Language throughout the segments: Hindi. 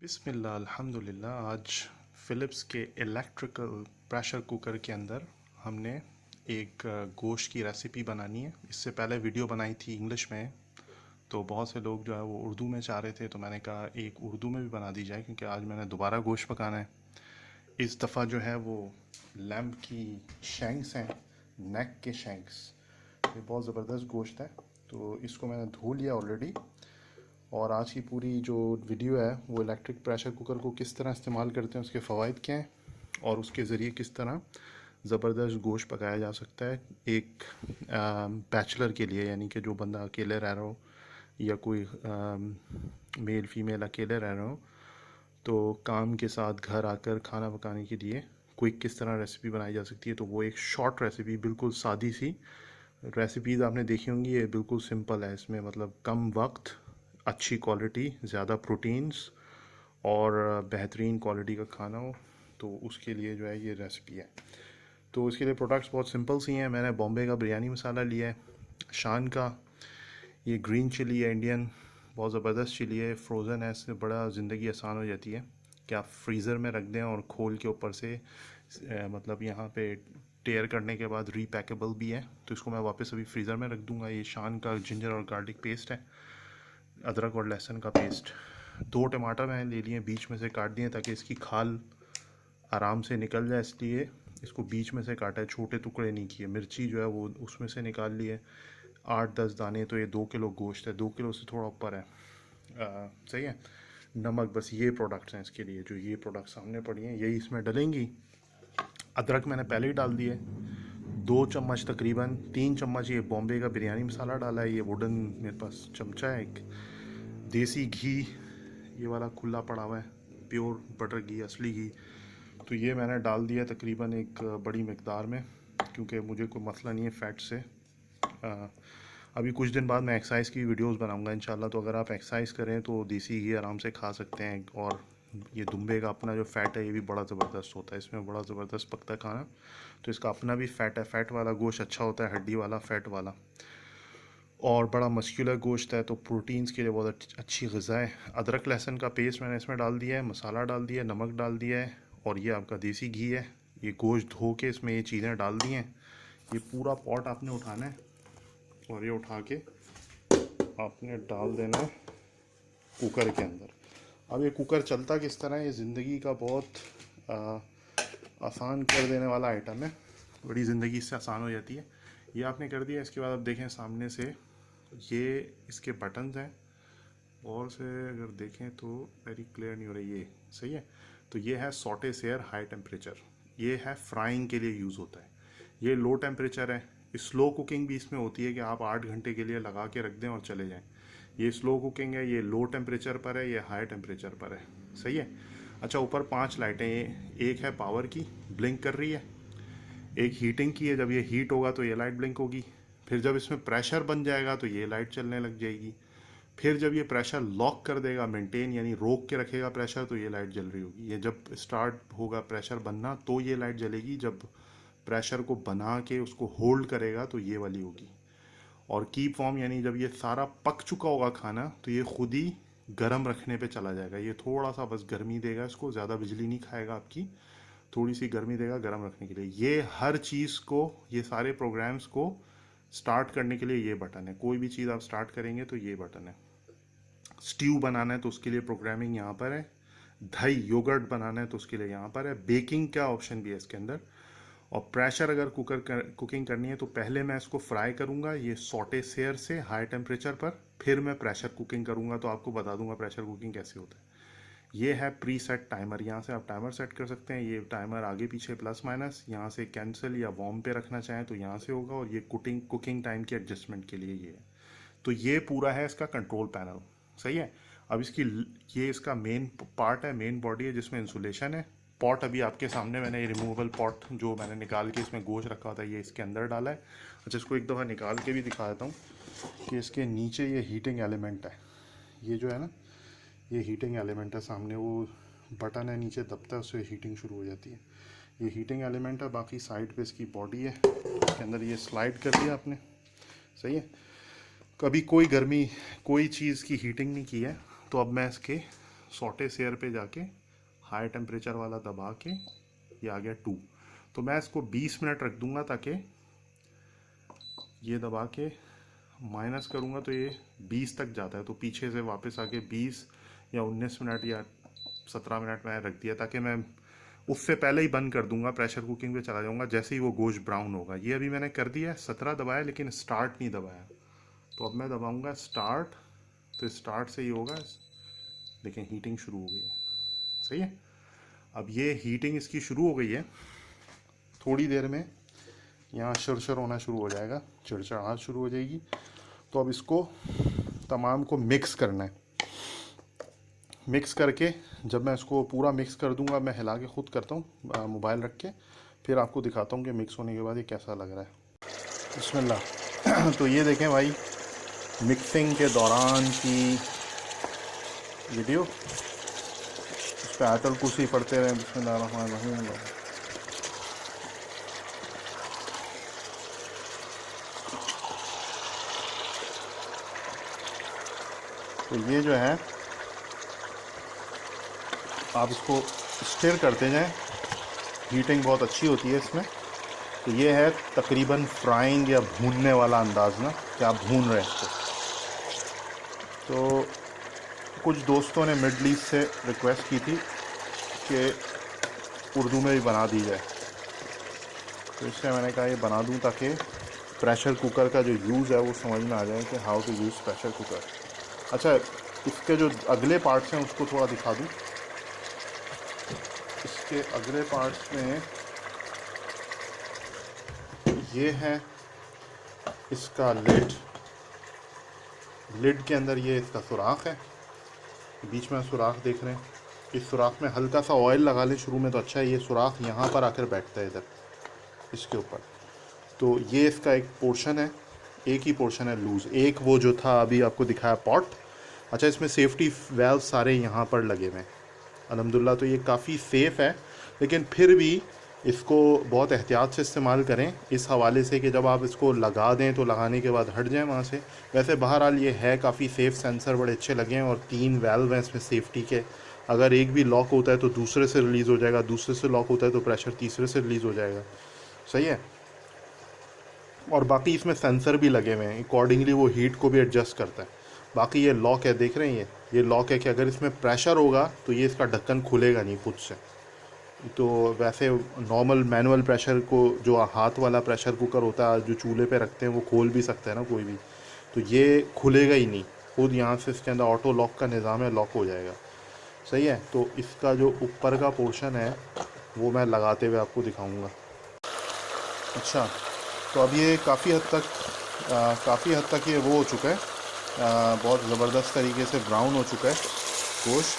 बिस्मिल्लाह अल्हम्दुलिल्लाह। आज फ़िलिप्स के इलेक्ट्रिकल प्रेशर कुकर के अंदर हमने एक गोश्त की रेसिपी बनानी है। इससे पहले वीडियो बनाई थी इंग्लिश में, तो बहुत से लोग जो है वो उर्दू में चाह रहे थे, तो मैंने कहा एक उर्दू में भी बना दी जाए, क्योंकि आज मैंने दोबारा गोश्त पकाना है। इस दफ़ा जो है वो लैम्ब की शैंक्स हैं, नेक के शैंक्स। ये बहुत ज़बरदस्त गोश्त है, तो इसको मैंने धो लिया ऑलरेडी। और आज की पूरी जो वीडियो है वो इलेक्ट्रिक प्रेशर कुकर को किस तरह इस्तेमाल करते हैं, उसके फ़वाइद क्या हैं और उसके ज़रिए किस तरह ज़बरदस्त गोश्त पकाया जा सकता है एक बैचलर के लिए, यानी कि जो बंदा अकेले रह रहा हो या कोई मेल फीमेल अकेले रह रहा हो, तो काम के साथ घर आकर खाना पकाने के लिए क्विक किस तरह रेसिपी बनाई जा सकती है। तो वो एक शॉर्ट रेसिपी, बिल्कुल सादी सी रेसिपीज़ आपने देखी होंगी। ये बिल्कुल सिंपल है, इसमें मतलब कम वक्त, अच्छी क्वालिटी, ज़्यादा प्रोटीन्स और बेहतरीन क्वालिटी का खाना हो, तो उसके लिए जो है ये रेसिपी है। तो इसके लिए प्रोडक्ट्स बहुत सिंपल सी हैं। मैंने बॉम्बे का बिरयानी मसाला लिया है, शान का। ये ग्रीन चिली है, इंडियन, बहुत ज़बरदस्त चिली है, फ्रोज़न है, इससे बड़ा ज़िंदगी आसान हो जाती है कि आप फ्रीज़र में रख दें और खोल के ऊपर से मतलब यहाँ पे टेयर करने के बाद रीपैकेबल भी है, तो इसको मैं वापस अभी फ्रीज़र में रख दूँगा। ये शान का जिंजर और गार्लिक पेस्ट है, अदरक और लहसुन का पेस्ट। 2 टमाटर मैंने ले लिए, बीच में से काट दिए ताकि इसकी खाल आराम से निकल जाए, इसलिए इसको बीच में से काटा है, छोटे टुकड़े नहीं किए। मिर्ची जो है वो उसमें से निकाल लिए 8-10 दाने। तो ये 2 किलो गोश्त है, 2 किलो से थोड़ा ऊपर है। सही है। नमक, बस ये प्रोडक्ट्स हैं इसके लिए, जो ये प्रोडक्ट सामने पड़ी हैं यही इसमें डलेंगी। अदरक मैंने पहले ही डाल दिए, 2 चम्मच तकरीबन, 3 चम्मच ये बॉम्बे का बिरयानी मसाला डाला है, ये वुडन मेरे पास चमचा है एक। देसी घी ये वाला खुला पड़ा हुआ है, प्योर बटर घी, असली घी, तो ये मैंने डाल दिया तकरीबन एक बड़ी मकदार में, क्योंकि मुझे कोई मसला नहीं है फ़ैट से। अभी कुछ दिन बाद मैं एक्सरसाइज की वीडियोस बनाऊंगा इंशाल्लाह, तो अगर आप एक्सरसाइज करें तो देसी घी आराम से खा सकते हैं। और ये दुम्बे का अपना जो फ़ैट है ये भी बड़ा ज़बरदस्त होता है, इसमें बड़ा ज़बरदस्त पकता है खाना, तो इसका अपना भी फ़ैट है। फ़ैट वाला गोश्त अच्छा होता है, हड्डी वाला, फ़ैट वाला, और बड़ा मस्कुलर गोश्त है, तो प्रोटीन्स के लिए बहुत अच्छी ग़िज़ा है। अदरक लहसुन का पेस्ट मैंने इसमें डाल दिया है, मसाला डाल दिया है, नमक डाल दिया है, और ये आपका देसी घी है। ये गोश्त धो के इसमें ये चीज़ें डाल दी हैं। ये पूरा पॉट आपने उठाना है और ये उठा के आपने डाल देना है कुकर के अंदर। अब ये कुकर चलता किस तरह है, ये ज़िंदगी का बहुत आसान कर देने वाला आइटम है, बड़ी ज़िंदगी इससे आसान हो जाती है। ये आपने कर दिया, इसके बाद आप देखें सामने से ये इसके बटन्स हैं, और से अगर देखें तो वेरी क्लियर नहीं हो रही, ये सही है। तो ये है सॉटे सेयर हाई टेम्परेचर, ये है फ्राइंग के लिए यूज़ होता है। ये लो टेम्परेचर है। स्लो कुकिंग भी इसमें होती है कि आप 8 घंटे के लिए लगा के रख दें और चले जाएं। ये स्लो कुकिंग है, ये लो टेम्परेचर पर है, ये हाई टेम्परेचर पर है, सही है। अच्छा, ऊपर 5 लाइटें, ये एक है पावर की, ब्लिंक कर रही है, एक हीटिंग की है, जब ये हीट होगा तो ये लाइट ब्लिंक होगी, फिर जब इसमें प्रेशर बन जाएगा तो ये लाइट चलने लग जाएगी, फिर जब ये प्रेशर लॉक कर देगा, मेंटेन यानी रोक के रखेगा प्रेशर, तो ये लाइट जल रही होगी। ये जब स्टार्ट होगा प्रेशर बनना तो ये लाइट जलेगी, जब प्रेशर को बना के उसको होल्ड करेगा तो ये वाली होगी। और कीप वार्म यानी जब ये सारा पक चुका होगा खाना, तो ये खुद ही गर्म रखने पे चला जाएगा। ये थोड़ा सा बस गर्मी देगा, इसको ज़्यादा बिजली नहीं खाएगा आपकी, थोड़ी सी गर्मी देगा गर्म रखने के लिए। ये हर चीज़ को, ये सारे प्रोग्राम्स को स्टार्ट करने के लिए ये बटन है। कोई भी चीज़ आप स्टार्ट करेंगे तो ये बटन है। स्ट्यू बनाना है तो उसके लिए प्रोग्रामिंग यहाँ पर है। दही योगर्ट बनाना है तो उसके लिए यहाँ पर है। बेकिंग का ऑप्शन भी है इसके अंदर। और प्रेशर अगर कुकिंग करनी है तो पहले मैं इसको फ्राई करूँगा ये सॉटे सेयर से हाई टेम्परेचर पर, फिर मैं प्रेशर कुकिंग करूँगा, तो आपको बता दूंगा प्रेशर कुकिंग कैसे होता है। ये है प्री सेट टाइमर, यहाँ से आप टाइमर सेट कर सकते हैं। ये टाइमर आगे पीछे प्लस माइनस, यहाँ से कैंसिल या वार्म पे रखना चाहें तो यहाँ से होगा, और ये कुकिंग टाइम के एडजस्टमेंट के लिए ये है। तो ये पूरा है इसका कंट्रोल पैनल, सही है। अब इसकी, ये इसका मेन पार्ट है, मेन बॉडी है, जिसमें इंसुलेशन है। पॉट अभी आपके सामने मैंने ये रिमूवेबल पॉट जो मैंने निकाल के इसमें गोश्त रखा होता है ये इसके अंदर डाला है। अच्छा, इसको एक दफ़ा निकाल के भी दिखा देता हूँ कि इसके नीचे ये हीटिंग एलिमेंट है, ये जो है ना, ये हीटिंग एलिमेंट है। सामने वो बटन है, नीचे दबता है, उससे हीटिंग शुरू हो जाती है। ये हीटिंग एलिमेंट है। बाकी साइड पे इसकी बॉडी है, इसके अंदर ये स्लाइड कर दिया आपने, सही है। कभी कोई गर्मी, कोई चीज़ की हीटिंग नहीं की है, तो अब मैं इसके सॉटे सेयर पे जाके हाई टेम्परेचर वाला दबा के ये आ गया 2। तो मैं इसको 20 मिनट रख दूंगा, ताकि ये दबा के माइनस करूंगा तो ये 20 तक जाता है, तो पीछे से वापस आके 20 या 19 मिनट या 17 मिनट में रख दिया, ताकि मैं उससे पहले ही बंद कर दूंगा, प्रेशर कुकिंग पे चला जाऊंगा जैसे ही वो गोश्त ब्राउन होगा। ये अभी मैंने कर दिया है, 17 दबाया लेकिन स्टार्ट नहीं दबाया। तो अब मैं दबाऊंगा स्टार्ट, तो स्टार्ट से ही होगा। देखें हीटिंग शुरू हो गई है, सही है। अब ये हीटिंग इसकी शुरू हो गई है, थोड़ी देर में यहाँ शरशर होना शुरू हो जाएगा, चिड़चिड़ाहट शुरू हो जाएगी। तो अब इसको तमाम को मिक्स करना है। मिक्स करके जब मैं इसको पूरा मिक्स कर दूंगा, मैं हिला के ख़ुद करता हूँ मोबाइल रख के, फिर आपको दिखाता हूँ कि मिक्स होने के बाद ये कैसा लग रहा है। बिस्मिल्लाह। तो ये देखें भाई, मिक्सिंग के दौरान की वीडियो, उस पर आयतल कुर्सी पढ़ते रहे, बिस्मिल्लाह। तो ये जो है आप इसको स्टिर करते जाएं, हीटिंग बहुत अच्छी होती है इसमें। तो ये है तकरीबन फ्राइंग या भूनने वाला अंदाज ना, कि आप भून रहे हैं इसको। तो कुछ दोस्तों ने मिडल ईस्ट से रिक्वेस्ट की थी कि उर्दू में भी बना दी जाए, तो इससे मैंने कहा ये बना दूं, ताकि प्रेशर कुकर का जो यूज़ है वो समझ में आ जाए कि how to use pressure cooker. अच्छा, इसके जो अगले पार्ट्स हैं उसको थोड़ा दिखा दूं। इसके अगले पार्ट्स में ये है इसका लिड के अंदर ये इसका सुराख है, बीच में सुराख देख रहे हैं। इस सुराख में हल्का सा ऑयल लगा लें शुरू में तो अच्छा है। ये सुराख यहाँ पर आकर बैठता है इधर इसके ऊपर। तो ये इसका एक पोर्शन है, एक ही पोर्शन है लूज़, एक वो जो था अभी आपको दिखाया पॉट। अच्छा, इसमें सेफ्टी वेल्व सारे यहाँ पर लगे हुए हैं अल्हम्दुलिल्लाह। तो ये काफ़ी सेफ़ है, लेकिन फिर भी इसको बहुत एहतियात से इस्तेमाल करें, इस हवाले से कि जब आप इसको लगा दें तो लगाने के बाद हट जाएं वहाँ से। वैसे बहरहाल ये है काफ़ी सेफ़, सेंसर बड़े अच्छे लगे हैं और 3 वेल्व हैं इसमें सेफ्टी के। अगर एक भी लॉक होता है तो दूसरे से रिलीज़ हो जाएगा, दूसरे से लॉक होता है तो प्रेशर तीसरे से रिलीज़ हो जाएगा, सही है। और बाकी इसमें सेंसर भी लगे हुए हैं, अकॉर्डिंगली वो हीट को भी एडजस्ट करता है। बाकी ये लॉक है, देख रहे हैं, ये लॉक है कि अगर इसमें प्रेशर होगा तो ये इसका ढक्कन खुलेगा नहीं खुद से। तो वैसे नॉर्मल मैनुअल प्रेशर को, जो हाथ वाला प्रेशर कुकर होता है जो चूल्हे पे रखते हैं, वो खोल भी सकते हैं ना कोई भी, तो ये खुलेगा ही नहीं खुद। यहाँ से इसके अंदर ऑटो लॉक का निज़ाम है, लॉक हो जाएगा, सही है। तो इसका जो ऊपर का पोर्शन है वो मैं लगाते हुए आपको दिखाऊंगा। अच्छा, तो अब ये काफ़ी हद तक ये वो हो चुका है, बहुत ज़बरदस्त तरीके से ब्राउन हो चुका है गोश्त।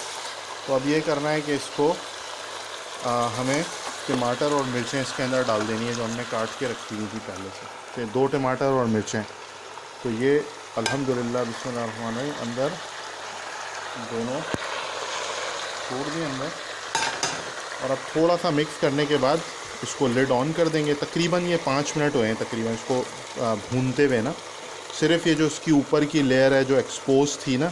तो अब ये करना है कि इसको हमें टमाटर और मिर्चें इसके अंदर डाल देनी है, जो हमने काट के रखी हुई थी पहले से। तो 2 टमाटर और मिर्चें, तो ये अल्हम्दुलिल्लाह बिस्मिल्लाहिर्रहमानिर्रहीम अंदर दोनों छोड़ दिए अंदर। और अब थोड़ा सा मिक्स करने के बाद इसको लिड ऑन कर देंगे। तकरीबन ये 5 मिनट हुए हैं तकरीबन इसको भूनते हुए ना। सिर्फ ये जो इसकी ऊपर की लेयर है जो एक्सपोज थी ना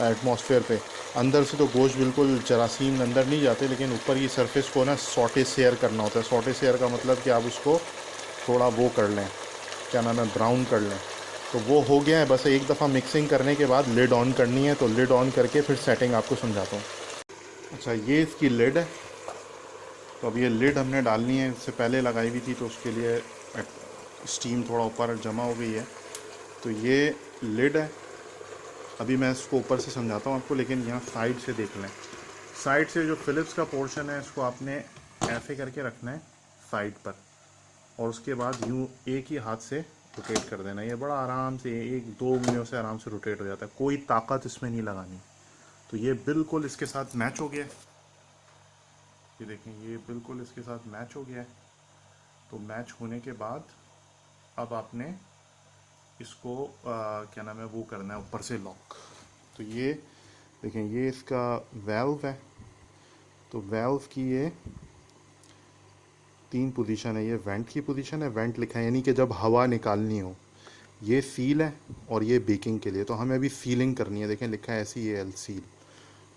एटमॉस्फेयर पे, अंदर से तो गोश्त बिल्कुल जरासीम अंदर नहीं जाते, लेकिन ऊपर की सरफेस को ना सॉटे सेयर करना होता है। सॉटे सेयर का मतलब कि आप उसको थोड़ा वो कर लें, क्या नाम है, ब्राउन कर लें। तो वो हो गया है, बस एक दफ़ा मिक्सिंग करने के बाद लिड ऑन करनी है। तो लिड ऑन करके फिर सेटिंग आपको समझाता हूँ। अच्छा, ये इसकी लिड है। तो अब ये लिड हमने डालनी है, इससे पहले लगाई हुई थी तो उसके लिए स्टीम थोड़ा ऊपर जमा हो गई है। तो ये लिड है। अभी मैं इसको ऊपर से समझाता हूँ आपको, लेकिन यहाँ साइड से देख लें। साइड से जो फ़िलिप्स का पोर्शन है इसको आपने ऐसे करके रखना है साइड पर, और उसके बाद यूँ एक ही हाथ से रोटेट कर देना। ये बड़ा आराम से 1-2 उंगलियों से आराम से रोटेट हो जाता है, कोई ताकत इसमें नहीं लगानी। तो ये बिल्कुल इसके साथ मैच हो गया है, ये देखें, ये बिल्कुल इसके साथ मैच हो गया है। तो मैच होने के बाद अब आपने इसको क्या नाम है वो करना है ऊपर से लॉक। तो ये देखें, ये इसका वेल्व है। तो वेल्व की ये 3 पोजीशन है। ये वेंट की पोजीशन है, वेंट लिखा है यानी कि जब हवा निकालनी हो। ये सील है और ये बेकिंग के लिए। तो हमें अभी सीलिंग करनी है, देखें लिखा है ऐसी, ये एल सील।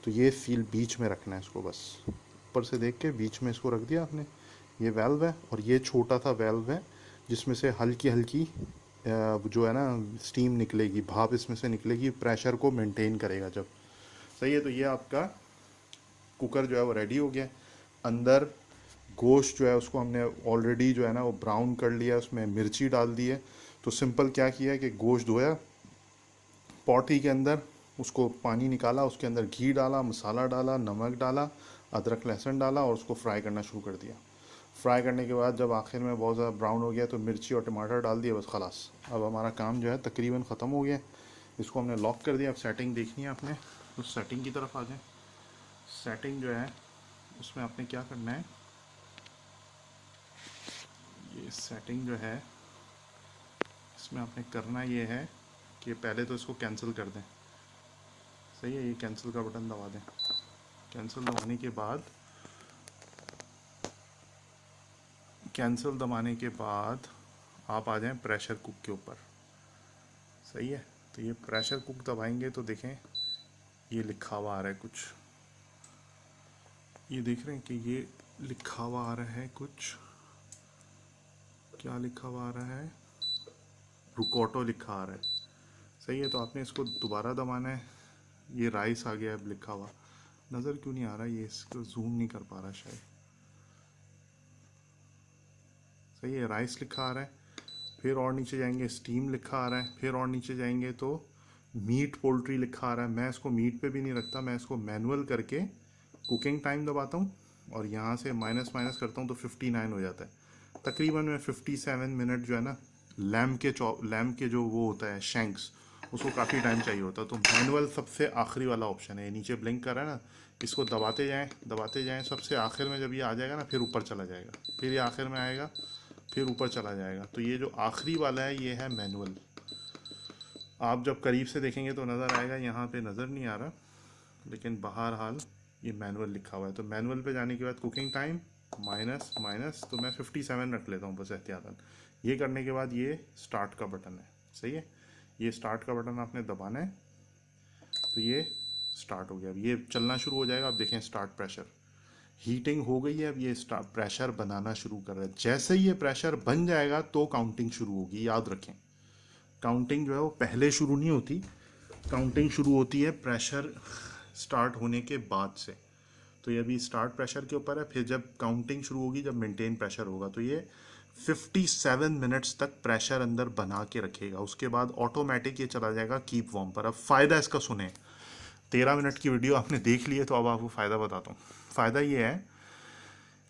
तो ये सील बीच में रखना है इसको, बस ऊपर से देख के बीच में इसको रख दिया आपने। ये वेल्व है और ये छोटा सा वेल्व है जिसमें से हल्की हल्की जो है ना स्टीम निकलेगी, भाप इसमें से निकलेगी, प्रेशर को मेंटेन करेगा जब। सही है। तो ये आपका कुकर जो है वो रेडी हो गया। अंदर गोश्त जो है उसको हमने ऑलरेडी जो है ना वो ब्राउन कर लिया, उसमें मिर्ची डाल दी है। तो सिंपल क्या किया है कि गोश्त धोया, पॉटी के अंदर उसको पानी निकाला, उसके अंदर घी डाला, मसाला डाला, नमक डाला, अदरक लहसुन डाला और उसको फ्राई करना शुरू कर दिया। फ्राई करने के बाद जब आखिर में बहुत ज़्यादा ब्राउन हो गया तो मिर्ची और टमाटर डाल दिया, बस खलास। अब हमारा काम जो है तकरीबन ख़त्म हो गया। इसको हमने लॉक कर दिया। अब सेटिंग देखनी है आपने, तो सेटिंग की तरफ आ जाए। सेटिंग जो है उसमें आपने क्या करना है, ये सेटिंग जो है इसमें आपने करना ये है कि पहले तो इसको कैंसिल कर दें। सही है। ये कैंसिल का बटन दबा दें। कैंसिल दबाने के बाद आप आ जाएं प्रेशर कुक के ऊपर। सही है। तो ये प्रेशर कुक दबाएंगे तो देखें ये लिखा हुआ आ रहा है कुछ, ये देख रहे हैं कि ये लिखा हुआ आ रहा है कुछ, क्या लिखा हुआ आ रहा है, रुकोटो लिखा आ रहा है। सही है। तो आपने इसको दोबारा दबाना है। ये राइस आ गया अब लिखा हुआ, नज़र क्यों नहीं आ रहा, ये इसको जूम नहीं कर पा रहा शायद। सही है। राइस लिखा आ रहा है। फिर और नीचे जाएंगे स्टीम लिखा आ रहा है। फिर और नीचे जाएंगे तो मीट पोल्ट्री लिखा आ रहा है। मैं इसको मीट पे भी नहीं रखता, मैं इसको मैनुअल करके कुकिंग टाइम दबाता हूँ और यहाँ से माइनस माइनस करता हूँ तो 59 हो जाता है। तकरीबन मैं 57 मिनट जो है ना, लैम्प के जो वो होता है शैंक्स, उसको काफ़ी टाइम चाहिए होता है। तो मैनुअल सबसे आखिरी वाला ऑप्शन है, नीचे ब्लिंक कर रहा है ना, इसको दबाते जाएं। सबसे आखिर में जब ये आ जाएगा ना फिर ऊपर चला जाएगा, फिर ये आखिर में आएगा, फिर ऊपर चला जाएगा। तो ये जो आखिरी वाला है ये है मैनुअल। आप जब करीब से देखेंगे तो नज़र आएगा, यहाँ पे नज़र नहीं आ रहा लेकिन बहरहाल ये मैनुअल लिखा हुआ है। तो मैनुअल पे जाने के बाद कुकिंग टाइम माइनस माइनस, तो मैं 57 रख लेता हूँ बस एहतियातन। ये करने के बाद ये स्टार्ट का बटन है। सही है। ये स्टार्ट का बटन आपने दबाना है तो ये स्टार्ट हो गया। अब ये चलना शुरू हो जाएगा। अब देखें स्टार्ट प्रेशर, हीटिंग हो गई है। अब ये प्रेशर बनाना शुरू कर रहा है। जैसे ही ये प्रेशर बन जाएगा तो काउंटिंग शुरू होगी। याद रखें काउंटिंग जो है वो पहले शुरू नहीं होती, काउंटिंग शुरू होती है प्रेशर स्टार्ट होने के बाद से। तो ये अभी स्टार्ट प्रेशर के ऊपर है, फिर जब काउंटिंग शुरू होगी, जब मेंटेन प्रेशर होगा, तो ये 57 मिनट्स तक प्रेशर अंदर बना के रखेगा। उसके बाद ऑटोमेटिक ये चला जाएगा कीप वार्म पर। अब फ़ायदा इसका सुने, 13 मिनट की वीडियो आपने देख ली है तो अब आपको फ़ायदा बताता हूँ। फ़ायदा ये है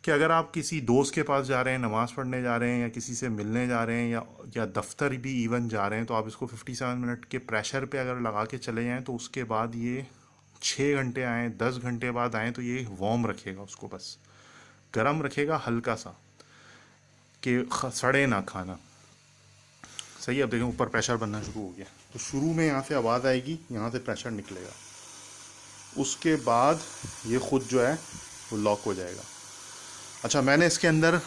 कि अगर आप किसी दोस्त के पास जा रहे हैं, नमाज़ पढ़ने जा रहे हैं, या किसी से मिलने जा रहे हैं, या दफ्तर भी इवन जा रहे हैं, तो आप इसको 57 मिनट के प्रेशर पे अगर लगा के चले जाएँ तो उसके बाद ये 6 घंटे आएँ, 10 घंटे बाद आएँ तो ये वार्म रखेगा उसको, बस गर्म रखेगा हल्का सा कि सड़े ना खाना। सही है। अब देखें ऊपर प्रेशर बनना शुरू हो गया। तो शुरू में यहाँ से आवाज़ आएगी, यहाँ से प्रेशर निकलेगा, उसके बाद ये ख़ुद जो है वो लॉक हो जाएगा। अच्छा, मैंने इसके अंदर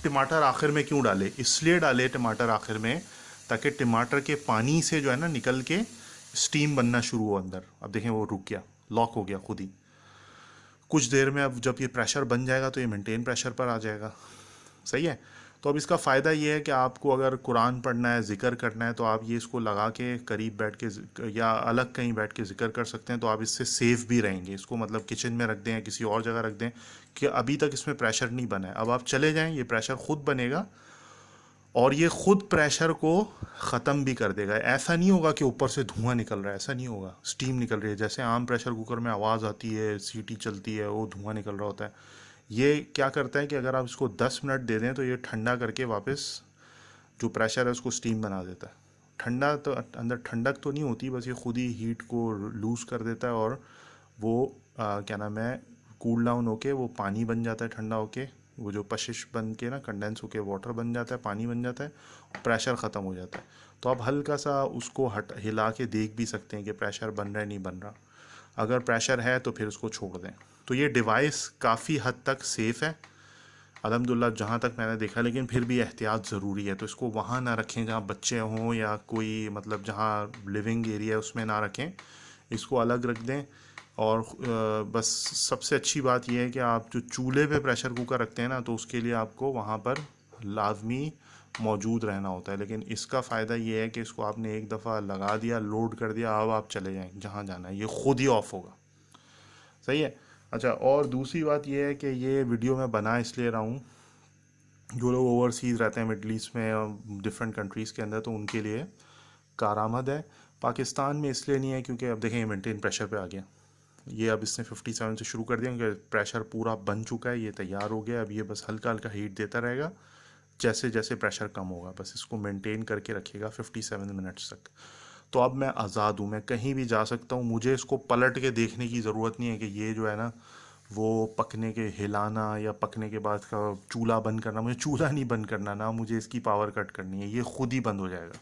टमाटर आखिर में क्यों डाले, इसलिए डाले टमाटर आखिर में ताकि टमाटर के पानी से जो है ना निकल के स्टीम बनना शुरू हो अंदर। अब देखें वो रुक गया, लॉक हो गया खुद ही। कुछ देर में अब जब ये प्रेशर बन जाएगा तो ये मेंटेन प्रेशर पर आ जाएगा। सही है। तो अब इसका फ़ायदा ये है कि आपको अगर कुरान पढ़ना है, ज़िक्र करना है, तो आप ये इसको लगा के करीब बैठ के या अलग कहीं बैठ के ज़िक्र कर सकते हैं। तो आप इससे सेफ़ भी रहेंगे। इसको मतलब किचन में रख दें या किसी और जगह रख दें कि अभी तक इसमें प्रेशर नहीं बना है। अब आप चले जाएँ, ये प्रेशर ख़ुद बनेगा और ये ख़ुद प्रेशर को ख़त्म भी कर देगा। ऐसा नहीं होगा कि ऊपर से धुआं निकल रहा है, ऐसा नहीं होगा। स्टीम निकल रही है, जैसे आम प्रेशर कुकर में आवाज़ आती है, सीटी चलती है, वो धुआं निकल रहा होता है। ये क्या करता है कि अगर आप इसको 10 मिनट दे दें तो ये ठंडा करके वापस जो प्रेशर है उसको स्टीम बना देता है। ठंडा तो अंदर ठंडक तो नहीं होती, बस ये खुद ही हीट को लूज़ कर देता है और वो क्या नाम है, कूल डाउन होके वो पानी बन जाता है। ठंडा होके वो जो पशिश बन के ना कंडेंस होके वाटर बन जाता है, पानी बन जाता है, प्रेशर ख़त्म हो जाता है। तो आप हल्का सा उसको हिला के देख भी सकते हैं कि प्रेशर बन रहा है नहीं बन रहा। अगर प्रेशर है तो फिर उसको छोड़ दें। तो ये डिवाइस काफ़ी हद तक सेफ़ है अल्हम्दुलिल्लाह जहाँ तक मैंने देखा, लेकिन फिर भी एहतियात ज़रूरी है। तो इसको वहाँ ना रखें जहाँ बच्चे हों या कोई मतलब जहाँ लिविंग एरिया है उसमें ना रखें, इसको अलग रख दें। और बस सबसे अच्छी बात यह है कि आप जो चूल्हे पे प्रेशर कुकर रखते हैं ना, तो उसके लिए आपको वहाँ पर लाजमी मौजूद रहना होता है। लेकिन इसका फ़ायदा ये है कि इसको आपने एक दफ़ा लगा दिया, लोड कर दिया, अब आप चले जाएँ जहाँ जाना है, ये खुद ही ऑफ होगा। सही है। अच्छा, और दूसरी बात ये है कि ये वीडियो मैं बना इसलिए रहा हूँ, जो लोग ओवरसीज़ रहते हैं मिडल ईस्ट में, डिफरेंट कंट्रीज़ के अंदर, तो उनके लिए कारआमद है। पाकिस्तान में इसलिए नहीं है क्योंकि अब देखें मेंटेन प्रेशर पे आ गया। ये अब इसने 57 से शुरू कर दिया क्योंकि प्रेशर पूरा बन चुका है, ये तैयार हो गया। अब ये बस हल्का हल्का हीट देता रहेगा, जैसे जैसे प्रेशर कम होगा बस इसको मेंटेन करके रखेगा 57 मिनट्स तक। तो अब मैं आज़ाद हूँ, मैं कहीं भी जा सकता हूँ। मुझे इसको पलट के देखने की ज़रूरत नहीं है कि ये जो है ना, वो पकने के हिलाना या पकने के बाद का चूल्हा बंद करना। मुझे चूल्हा नहीं बंद करना, ना मुझे इसकी पावर कट करनी है, ये खुद ही बंद हो जाएगा।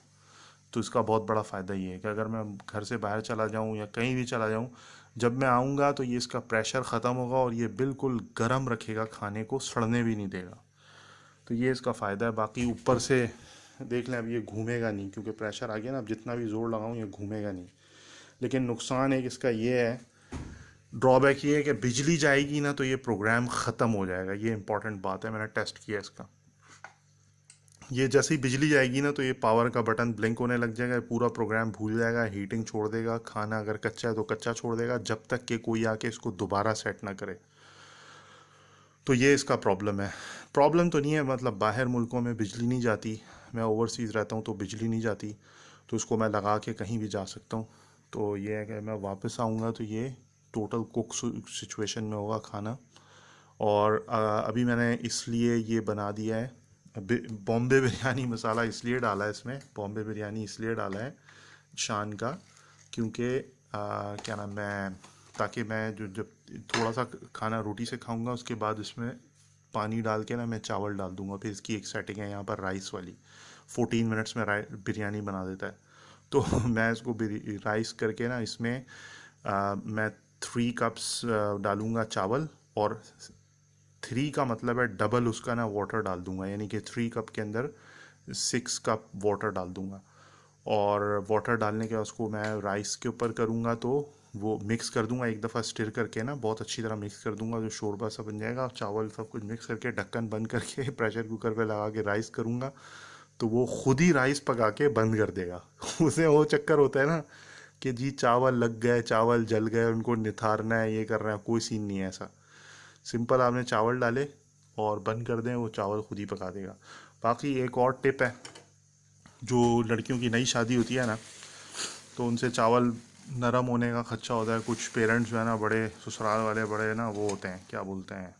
तो इसका बहुत बड़ा फ़ायदा ये है कि अगर मैं घर से बाहर चला जाऊँ या कहीं भी चला जाऊँ, जब मैं आऊँगा तो ये इसका प्रेशर ख़त्म होगा और ये बिल्कुल गर्म रखेगा, खाने को सड़ने भी नहीं देगा। तो ये इसका फ़ायदा है। बाकी ऊपर से देख लें, अब ये घूमेगा नहीं क्योंकि प्रेशर आ गया ना, अब जितना भी ज़ोर लगाऊँ ये घूमेगा नहीं। लेकिन नुकसान एक इसका ये है, ड्रॉबैक ये है कि बिजली जाएगी ना तो ये प्रोग्राम ख़त्म हो जाएगा। ये इंपॉर्टेंट बात है, मैंने टेस्ट किया इसका। ये जैसे ही बिजली जाएगी ना तो ये पावर का बटन ब्लिंक होने लग जाएगा, पूरा प्रोग्राम भूल जाएगा, हीटिंग छोड़ देगा, खाना अगर कच्चा है तो कच्चा छोड़ देगा, जब तक कि कोई आके इसको दोबारा सेट ना करे। तो ये इसका प्रॉब्लम है। प्रॉब्लम तो नहीं है, मतलब बाहर मुल्कों में बिजली नहीं जाती, मैं ओवरसीज़ रहता हूँ तो बिजली नहीं जाती, तो इसको मैं लगा के कहीं भी जा सकता हूँ। तो ये है कि मैं वापस आऊँगा तो ये टोटल कुक सिचुएशन में होगा खाना। और अभी मैंने इसलिए ये बना दिया है, बॉम्बे बिरयानी मसाला इसलिए डाला है इसमें, बॉम्बे बिरयानी इसलिए डाला है शान का, क्योंकि क्या नाम है, ताकि मैं जो जब थोड़ा सा खाना रोटी से खाऊंगा उसके बाद इसमें पानी डाल के ना मैं चावल डाल दूंगा। फिर इसकी एक सेटिंग है यहाँ पर राइस वाली, 14 मिनट्स में बिरयानी बना देता है। तो मैं इसको राइस करके ना इसमें मैं 3 कप्स डालूंगा चावल, और 3 का मतलब है डबल उसका ना वाटर डाल दूंगा, यानी कि 3 कप के अंदर 6 कप वाटर डाल दूंगा। और वाटर डालने के बाद उसको मैं राइस के ऊपर करूँगा, तो वो मिक्स कर दूंगा एक दफ़ा स्टिर करके ना, बहुत अच्छी तरह मिक्स कर दूंगा, जो शोरबा सा बन जाएगा। चावल सब कुछ मिक्स करके ढक्कन बंद करके प्रेशर कुकर पे लगा के राइस करूँगा, तो वो खुद ही राइस पका के बंद कर देगा। उसे वो चक्कर होता है ना कि जी चावल लग गए, चावल जल गए, उनको निथारना है, ये करना है, कोई सीन नहीं है ऐसा। सिंपल आपने चावल डाले और बंद कर दें, वो चावल खुद ही पका देगा। बाकी एक और टिप है, जो लड़कियों की नई शादी होती है ना, तो उनसे चावल नरम होने का खदशा होता है। कुछ पेरेंट्स जो है ना, बड़े ससुराल वाले बड़े ना वो होते हैं, क्या बोलते हैं,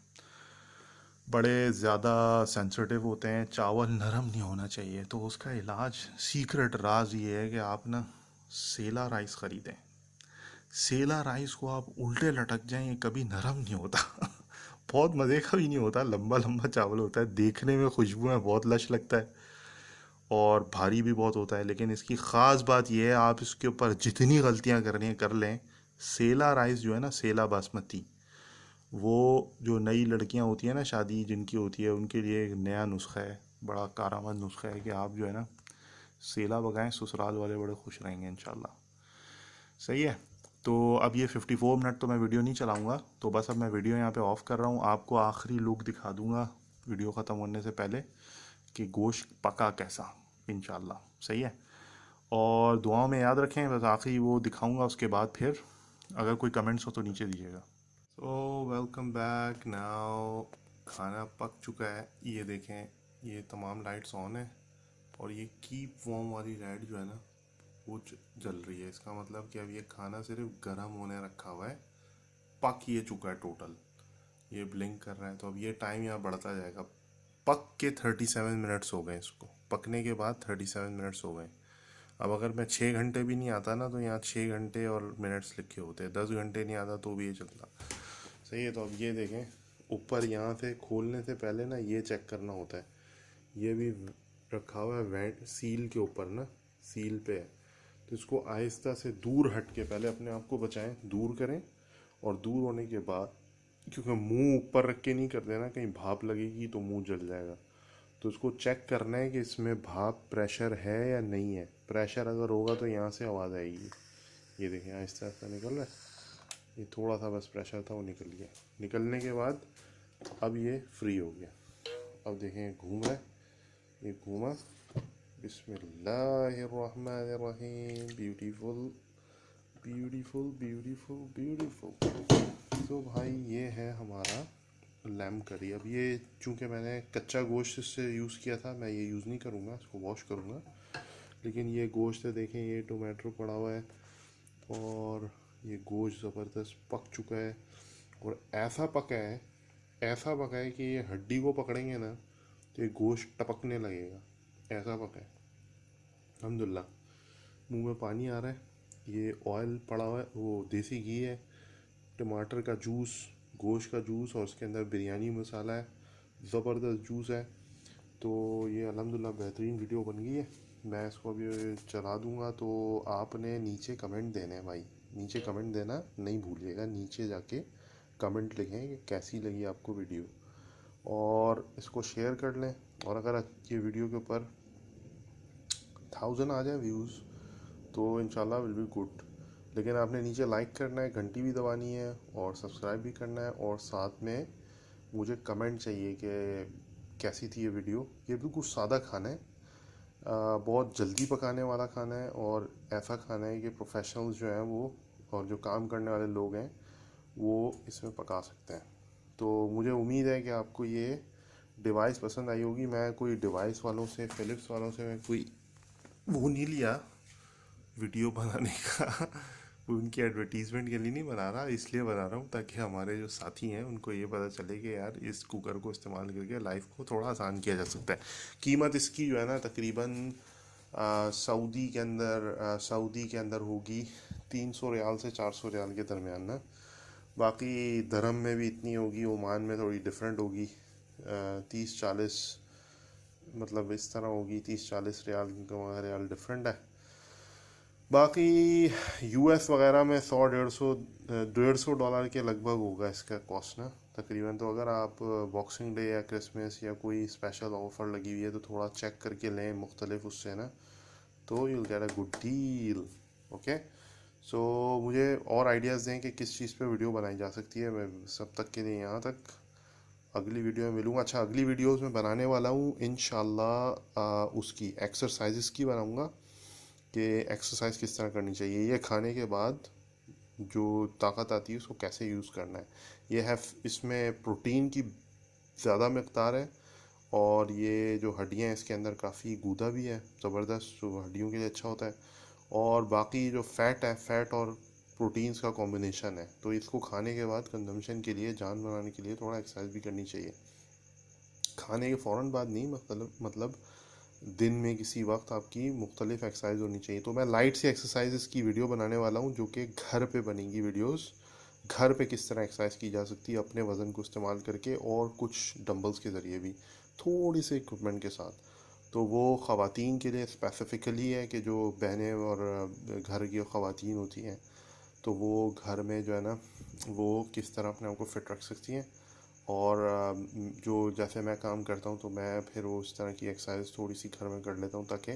बड़े ज़्यादा सेंसिटिव होते हैं, चावल नरम नहीं होना चाहिए। तो उसका इलाज, सीक्रेट राज ये है कि आप ना सेला राइस ख़रीदें। सेला राइस को आप उल्टे लटक जाएं, ये कभी नरम नहीं होता। बहुत मज़े का भी नहीं होता, लंबा लंबा चावल होता है, देखने में खुशबू में बहुत लश लगता है और भारी भी बहुत होता है। लेकिन इसकी ख़ास बात यह है, आप इसके ऊपर जितनी गलतियां करनी है कर लें। सेला राइस जो है ना, सेला बासमती, वो जो नई लड़कियां होती हैं ना, शादी जिनकी होती है, उनके लिए एक नया नुस्खा है, बड़ा कारआमद नुस्खा है कि आप जो है ना सेला पकाएं, ससुराल वाले बड़े खुश रहेंगे इंशाल्लाह। सही है। तो अब ये 54 मिनट तो मैं वीडियो नहीं चलाऊंगा, तो बस अब मैं वीडियो यहाँ पे ऑफ़ कर रहा हूँ। आपको आखिरी लुक दिखा दूंगा वीडियो ख़त्म होने से पहले कि गोश्त पका कैसा, इंशाल्लाह। सही है। और दुआओं में याद रखें, बस आखिरी वो दिखाऊंगा, उसके बाद फिर अगर कोई कमेंट्स हो तो नीचे दीजिएगा। So welcome back. नाउ खाना पक चुका है, ये देखें, ये तमाम लाइट्स ऑन है और ये कीप वार्म वाली लाइट जो है ना वो जल रही है। इसका मतलब कि अब ये खाना सिर्फ गर्म होने रखा हुआ है, पक ये चुका है टोटल, ये ब्लिंक कर रहा है। तो अब ये टाइम यहाँ बढ़ता जाएगा। पक के 37 मिनट्स हो गए, इसको पकने के बाद 37 मिनट्स हो गए। अब अगर मैं 6 घंटे भी नहीं आता ना, तो यहाँ 6 घंटे और मिनट्स लिखे होते, 10 घंटे नहीं आता तो भी ये चलता। सही है। तो अब ये देखें, ऊपर यहाँ से खोलने से पहले ना ये चेक करना होता है, ये भी रखा हुआ है वेंट सील के ऊपर ना, सील पे है। तो इसको आहिस्ता से दूर हट के पहले अपने आप को बचाएं, दूर करें, और दूर होने के बाद, क्योंकि मुंह ऊपर रख के नहीं कर देना, कहीं भाप लगेगी तो मुंह जल जाएगा। तो इसको चेक करना है कि इसमें भाप प्रेशर है या नहीं है। प्रेशर अगर होगा तो यहाँ से आवाज़ आएगी, ये देखें आहिस्ता आहिस्ता निकल रहा है। ये थोड़ा सा बस प्रेशर था, वो निकल गया। निकलने के बाद अब ये फ्री हो गया। अब देखें घूम रहा है, ये घूमा। बिस्मिल्लाहिर्रहमानिर्रहीम। Beautiful beautiful beautiful beautiful. तो भाई ये है हमारा लैम्ब करी। अब ये चूँकि मैंने कच्चा गोश्त इससे यूज़ किया था, मैं ये यूज़ नहीं करूँगा, इसको वॉश करूँगा। लेकिन ये गोश्त है, देखें ये टोमेटो पड़ा हुआ है और ये गोश्त ज़बरदस्त पक चुका है। और ऐसा पका है कि ये हड्डी को पकड़ेंगे ना तो ये गोश्त टपकने लगेगा, ऐसा पका है। अल्हम्दुलिल्लाह, मुंह में पानी आ रहा है। ये ऑयल पड़ा हुआ है, वो देसी घी है, टमाटर का जूस, गोश्त का जूस, और उसके अंदर बिरयानी मसाला है, ज़बरदस्त जूस है। तो ये अल्हम्दुलिल्लाह बेहतरीन वीडियो बन गई है। मैं इसको अभी चला दूँगा। तो आपने नीचे कमेंट देने हैं भाई, नीचे कमेंट देना नहीं भूलिएगा। नीचे जाके कमेंट लिखें कि कैसी लगी आपको वीडियो, और इसको शेयर कर लें। और अगर ये वीडियो के ऊपर 1000 आ जाए व्यूज़ तो इंशाल्लाह विल बी गुड। लेकिन आपने नीचे लाइक करना है, घंटी भी दबानी है और सब्सक्राइब भी करना है, और साथ में मुझे कमेंट चाहिए कि कैसी थी ये वीडियो। ये बिल्कुल सादा खाना है, बहुत जल्दी पकाने वाला खाना है, और ऐसा खाना है कि प्रोफेशनल्स जो हैं वो, और जो काम करने वाले लोग हैं वो इसमें पका सकते हैं। तो मुझे उम्मीद है कि आपको ये डिवाइस पसंद आई होगी। मैं कोई डिवाइस वालों से, फ़िलिप्स वालों से मैं कोई वो नहीं लिया वीडियो बनाने का उनकी एडवर्टीज़मेंट के लिए नहीं बना रहा, इसलिए बना रहा हूँ ताकि हमारे जो साथी हैं उनको ये पता चले कि यार इस कुकर को इस्तेमाल करके लाइफ को थोड़ा आसान किया जा सकता है। कीमत इसकी जो है ना तकरीबन सऊदी के अंदर होगी 300 रियाल से 400 रियाल के दरमियान ना। बाकी धर्म में भी इतनी होगी, ओमान में थोड़ी डिफरेंट होगी, 30-40 मतलब इस तरह होगी, 30-40 रियाल रियाल डिफरेंट है। बाकी यूएस वगैरह में 100-150 डॉलर के लगभग होगा इसका कॉस्ट ना तकरीबन। तो अगर आप बॉक्सिंग डे या क्रिसमस या कोई स्पेशल ऑफ़र लगी हुई है तो थोड़ा चेक करके लें मुख्तलिफ उससे ना, तो you'll get a good deal. Okay, so मुझे और आइडियाज़ दें कि किस चीज़ पे वीडियो बनाई जा सकती है। मैं सब तक के लिए यहाँ तक अगली वीडियो में मिलूँगा। अच्छा, अगली वीडियोस में बनाने वाला हूँ इंशाल्लाह उसकी एक्सरसाइजेस की बनाऊँगा कि एक्सरसाइज किस तरह करनी चाहिए, ये खाने के बाद जो ताकत आती है उसको कैसे यूज़ करना है। ये है, इसमें प्रोटीन की ज़्यादा मकदार है, और ये जो हड्डियाँ हैं इसके अंदर काफ़ी गूदा भी है ज़बरदस्त, जो हड्डियों के लिए अच्छा होता है। और बाकी जो फ़ैट है, फ़ैट और प्रोटीन्स का कॉम्बिनेशन है। तो इसको खाने के बाद कंजम्पशन के लिए, जान बनाने के लिए थोड़ा एक्सरसाइज भी करनी चाहिए। खाने के फ़ौरन बाद नहीं, मतलब दिन में किसी वक्त आपकी मुख्तलिफ एक्सरसाइज होनी चाहिए। तो मैं लाइट सी एक्सरसाइज की वीडियो बनाने वाला हूँ जो कि घर पे बनेंगी वीडियोस। घर पे किस तरह एक्सरसाइज की जा सकती है अपने वज़न को इस्तेमाल करके, और कुछ डंबल्स के ज़रिए भी, थोड़ी से इक्विपमेंट के साथ। तो वो ख़वातीन के लिए स्पेसिफ़िकली है कि जो बहनें और घर की ख़वातीन होती हैं, तो वो घर में जो है ना वो किस तरह अपने आप को फ़िट रख सकती हैं। और जो जैसे मैं काम करता हूँ तो मैं फिर वो उस तरह की एक्सरसाइज थोड़ी सी घर में कर लेता हूँ ताकि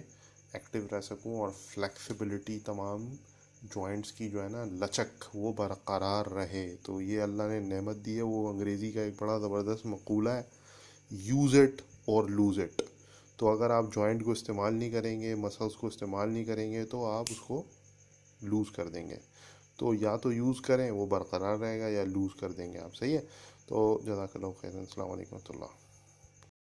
एक्टिव रह सकूँ, और फ्लेक्सिबिलिटी तमाम जॉइंट्स की जो है ना लचक वो बरकरार रहे। तो ये अल्लाह ने नेमत दी है। वो अंग्रेज़ी का एक बड़ा ज़बरदस्त मक़ूला है, यूज़ इट और लूज़ इट। तो अगर आप जॉइंट को इस्तेमाल नहीं करेंगे, मसल्स को इस्तेमाल नहीं करेंगे, तो आप उसको लूज़ कर देंगे। तो या तो यूज़ करें, वो बरकरार रहेगा, या लूज़ कर देंगे आप। सही है। तो जज़ाकल्लाहु खैरन। अस्सलाम वालेकुम रहमतुल्लाह।